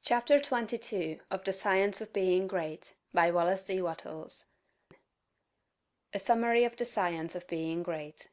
Chapter 22 of The Science of Being Great by Wallace D. Wattles. A Summary of the Science of Being Great.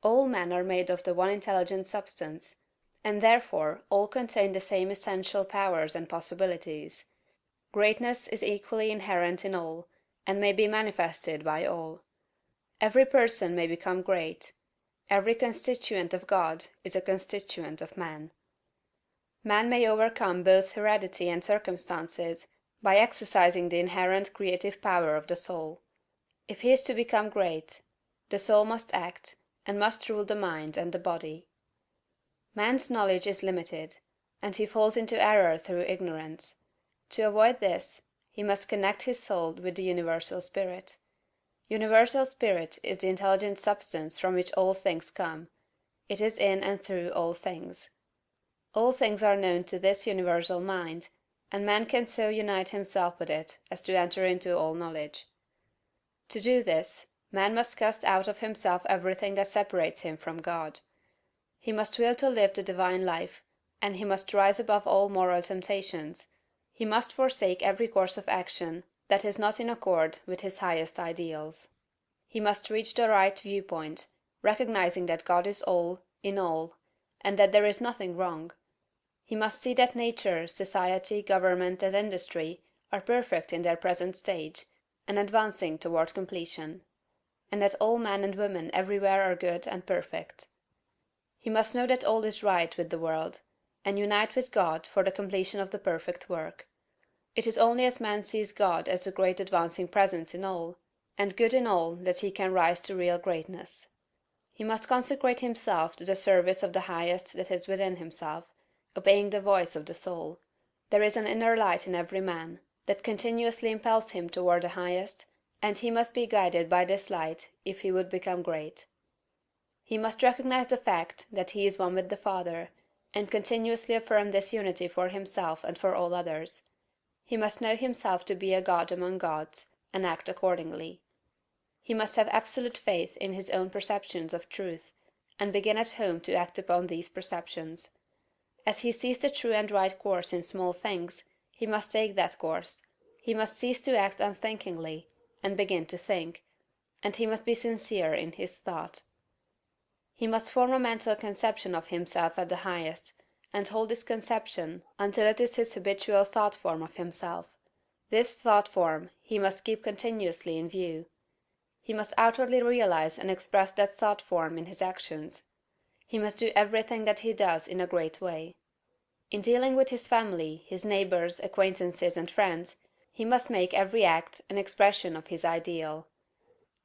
All men are made of the one intelligent substance, and therefore all contain the same essential powers and possibilities. Greatness is equally inherent in all, and may be manifested by all. Every person may become great. Every constituent of God is a constituent of man. Man may overcome both heredity and circumstances by exercising the inherent creative power of the soul. If he is to become great, the soul must act, and must rule the mind and the body. Man's knowledge is limited, and he falls into error through ignorance. To avoid this, he must connect his soul with the universal spirit. Universal spirit is the intelligent substance from which all things come. It is in and through all things. All things are known to this universal mind, and man can so unite himself with it as to enter into all knowledge. To do this, man must cast out of himself everything that separates him from God. He must will to live the divine life, and he must rise above all moral temptations. He must forsake every course of action that is not in accord with his highest ideals. He must reach the right viewpoint, recognizing that God is all, in all, and that there is nothing wrong. He must see that nature, society, government, and industry are perfect in their present stage, and advancing toward completion, and that all men and women everywhere are good and perfect. He must know that all is right with the world, and unite with God for the completion of the perfect work. It is only as man sees God as the great advancing presence in all, and good in all, that he can rise to real greatness. He must consecrate himself to the service of the highest that is within himself, obeying the voice of the soul. There is an inner light in every man, that continuously impels him toward the highest, and he must be guided by this light if he would become great. He must recognize the fact that he is one with the Father, and continuously affirm this unity for himself and for all others. He must know himself to be a God among gods, and act accordingly. He must have absolute faith in his own perceptions of truth, and begin at home to act upon these perceptions. As he sees the true and right course in small things, he must take that course. He must cease to act unthinkingly, and begin to think, and he must be sincere in his thought. He must form a mental conception of himself at the highest, and hold this conception until it is his habitual thought form of himself. This thought form he must keep continuously in view. He must outwardly realize and express that thought form in his actions. He must do everything that he does in a great way. In dealing with his family, his neighbors, acquaintances, and friends, he must make every act an expression of his ideal.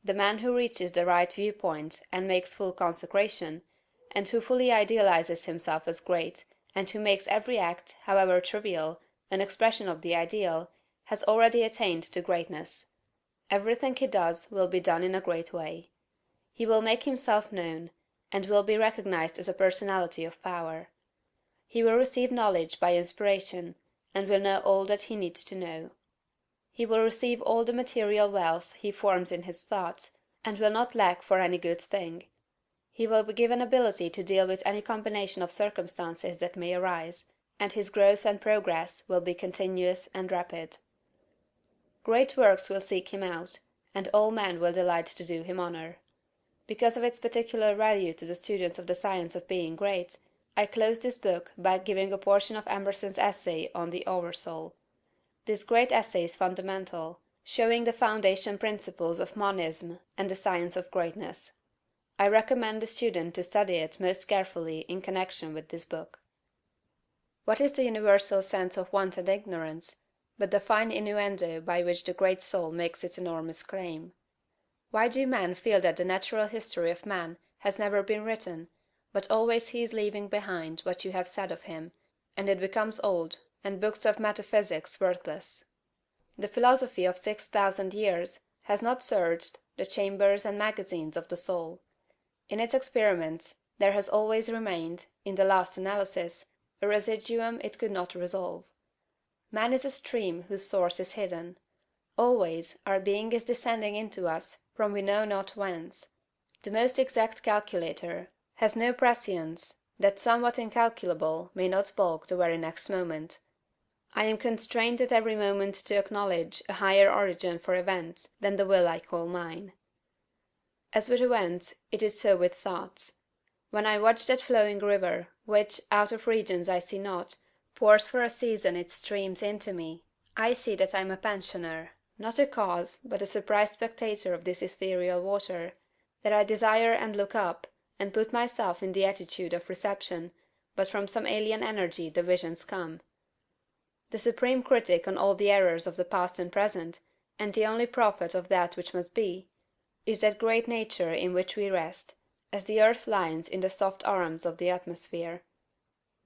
The man who reaches the right viewpoint and makes full consecration, and who fully idealizes himself as great, and who makes every act, however trivial, an expression of the ideal, has already attained to greatness. Everything he does will be done in a great way. He will make himself known, and will be recognized as a personality of power. He will receive knowledge by inspiration, and will know all that he needs to know. He will receive all the material wealth he forms in his thoughts, and will not lack for any good thing. He will be given ability to deal with any combination of circumstances that may arise, and his growth and progress will be continuous and rapid. Great works will seek him out, and all men will delight to do him honor. Because of its particular value to the students of the science of being great, I close this book by giving a portion of Emerson's essay on the Oversoul. This great essay is fundamental, showing the foundation principles of monism and the science of greatness. I recommend the student to study it most carefully in connection with this book. What is the universal sense of want and ignorance, but the fine innuendo by which the great soul makes its enormous claim? Why do men feel that the natural history of man has never been written, but always he is leaving behind what you have said of him, and it becomes old, and books of metaphysics worthless? The philosophy of 6,000 years has not searched the chambers and magazines of the soul. In its experiments there has always remained, in the last analysis, a residuum it could not resolve. Man is a stream whose source is hidden. Always our being is descending into us from we know not whence. The most exact calculator has no prescience that somewhat incalculable may not balk the very next moment. I am constrained at every moment to acknowledge a higher origin for events than the will I call mine. As with events, it is so with thoughts. When I watch that flowing river, which, out of regions I see not, pours for a season its streams into me, I see that I am a pensioner, not a cause, but a surprised spectator of this ethereal water, that I desire and look up, and put myself in the attitude of reception, but from some alien energy the visions come. The supreme critic on all the errors of the past and present, and the only prophet of that which must be, is that great nature in which we rest, as the earth lies in the soft arms of the atmosphere.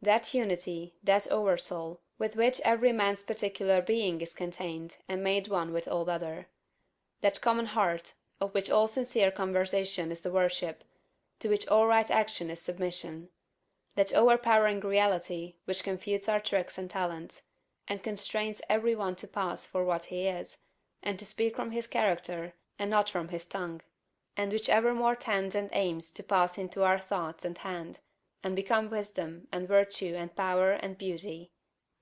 That unity, that oversoul, with which every man's particular being is contained and made one with all other. That common heart, of which all sincere conversation is the worship, to which all right action is submission. That overpowering reality which confutes our tricks and talents, and constrains every one to pass for what he is, and to speak from his character and not from his tongue, and which evermore tends and aims to pass into our thoughts and hand, and become wisdom and virtue and power and beauty.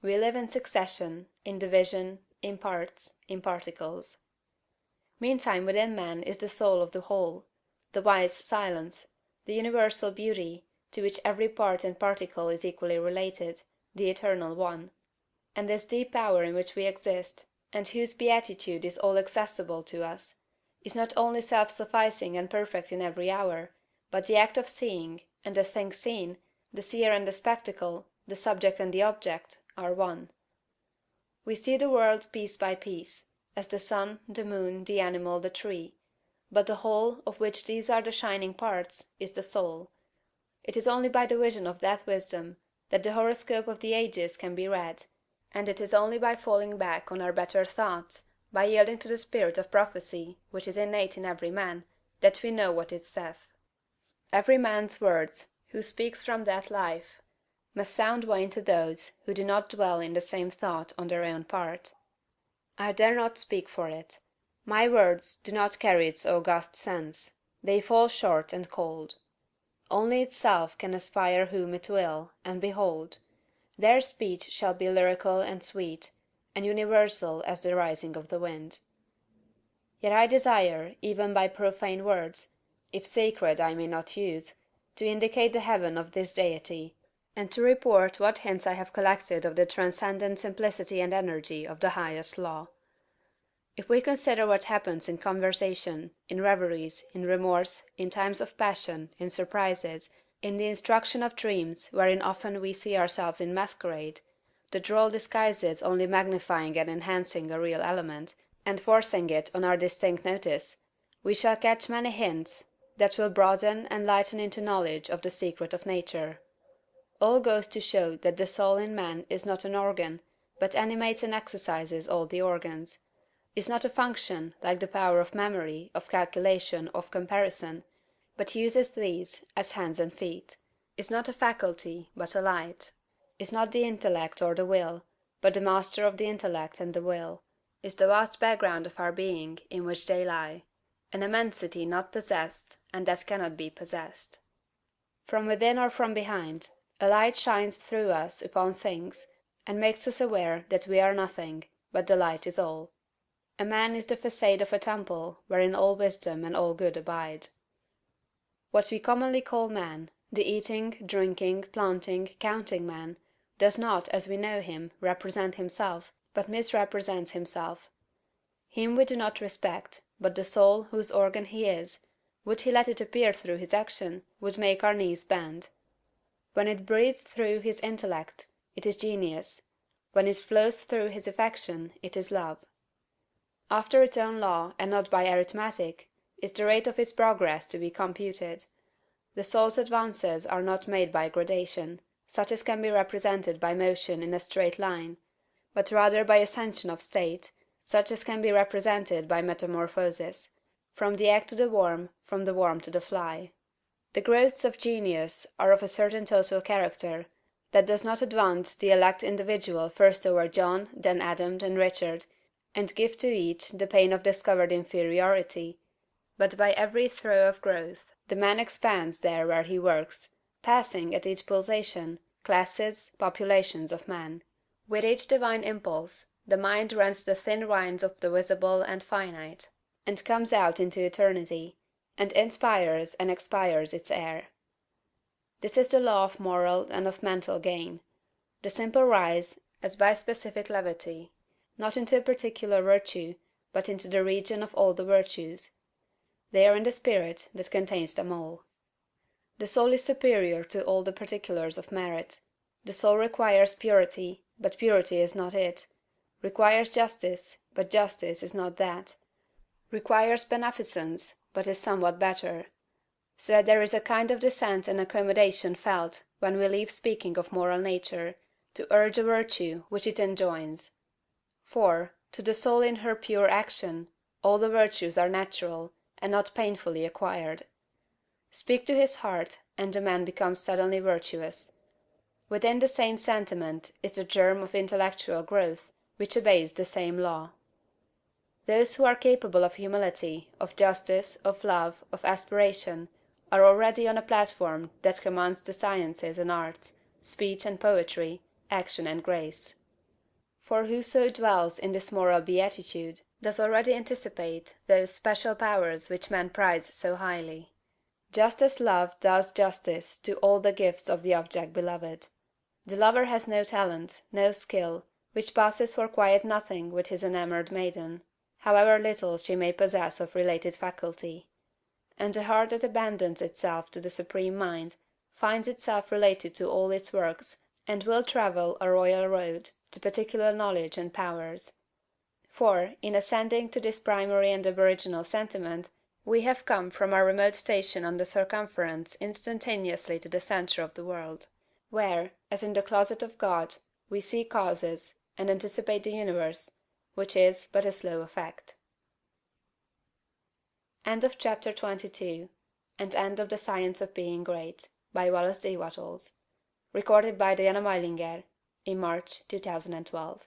We live in succession, in division, in parts, in particles. Meantime within man is the soul of the whole, the wise silence, the universal beauty, to which every part and particle is equally related, the eternal one. And this deep power in which we exist, and whose beatitude is all accessible to us, is not only self-sufficing and perfect in every hour, but the act of seeing, and the thing seen, the seer and the spectacle, the subject and the object, are one. We see the world piece by piece, as the sun, the moon, the animal, the tree, but the whole, of which these are the shining parts, is the soul. It is only by the vision of that wisdom that the horoscope of the ages can be read, and it is only by falling back on our better thoughts, by yielding to the spirit of prophecy which is innate in every man, that we know what it saith. Every man's words, who speaks from that life, must sound vain to those who do not dwell in the same thought on their own part. I dare not speak for it. My words do not carry its august sense, they fall short and cold. Only itself can aspire whom it will, and behold, their speech shall be lyrical and sweet, and universal as the rising of the wind. Yet I desire, even by profane words, if sacred I may not use, to indicate the heaven of this deity, and to report what hints I have collected of the transcendent simplicity and energy of the highest law. If we consider what happens in conversation, in reveries, in remorse, in times of passion, in surprises, in the instruction of dreams wherein often we see ourselves in masquerade, the droll disguises only magnifying and enhancing a real element, and forcing it on our distinct notice, we shall catch many hints that will broaden and lighten into knowledge of the secret of nature. All goes to show that the soul in man is not an organ, but animates and exercises all the organs; is not a function, like the power of memory, of calculation, of comparison, but uses these as hands and feet; is not a faculty, but a light; is not the intellect or the will, but the master of the intellect and the will; is the vast background of our being in which they lie, an immensity not possessed, and that cannot be possessed. From within or from behind, a light shines through us upon things, and makes us aware that we are nothing, but the light is all. A man is the facade of a temple wherein all wisdom and all good abide. What we commonly call man, the eating, drinking, planting, counting man, does not, as we know him, represent himself, but misrepresents himself. Him we do not respect, but the soul whose organ he is, would he let it appear through his action, would make our knees bend. When it breathes through his intellect, it is genius; when it flows through his affection, it is love. After its own law, and not by arithmetic, is the rate of its progress to be computed. The soul's advances are not made by gradation, such as can be represented by motion in a straight line, but rather by ascension of state, such as can be represented by metamorphosis, from the egg to the worm, from the worm to the fly. The growths of genius are of a certain total character, that does not advance the elect individual first over John, then Adam, then Richard, and give to each the pain of discovered inferiority, but by every throe of growth the man expands there where he works, passing, at each pulsation, classes, populations of men. With each divine impulse, the mind rends the thin lines of the visible and finite, and comes out into eternity, and inspires and expires its air. This is the law of moral and of mental gain. The simple rise, as by specific levity, not into a particular virtue, but into the region of all the virtues. They are in the spirit that contains them all. The soul is superior to all the particulars of merit. The soul requires purity, but purity is not it; requires justice, but justice is not that; requires beneficence, but is somewhat better; so that there is a kind of dissent and accommodation felt when we leave speaking of moral nature, to urge a virtue which it enjoins. For, to the soul in her pure action, all the virtues are natural, and not painfully acquired. Speak to his heart, and the man becomes suddenly virtuous. Within the same sentiment is the germ of intellectual growth, which obeys the same law. Those who are capable of humility, of justice, of love, of aspiration, are already on a platform that commands the sciences and arts, speech and poetry, action and grace. For whoso dwells in this moral beatitude does already anticipate those special powers which men prize so highly. Just as love does justice to all the gifts of the object beloved. The lover has no talent, no skill, which passes for quite nothing with his enamored maiden, however little she may possess of related faculty; and the heart that abandons itself to the Supreme Mind finds itself related to all its works, and will travel a royal road to particular knowledge and powers. For, in ascending to this primary and aboriginal sentiment, we have come from our remote station on the circumference instantaneously to the centre of the world, where, as in the closet of God, we see causes, and anticipate the universe, which is but a slow effect. End of Chapter 22, and end of The Science of Being Great, by Wallace D. Wattles. Recorded by Diana Majlinger in March 2012.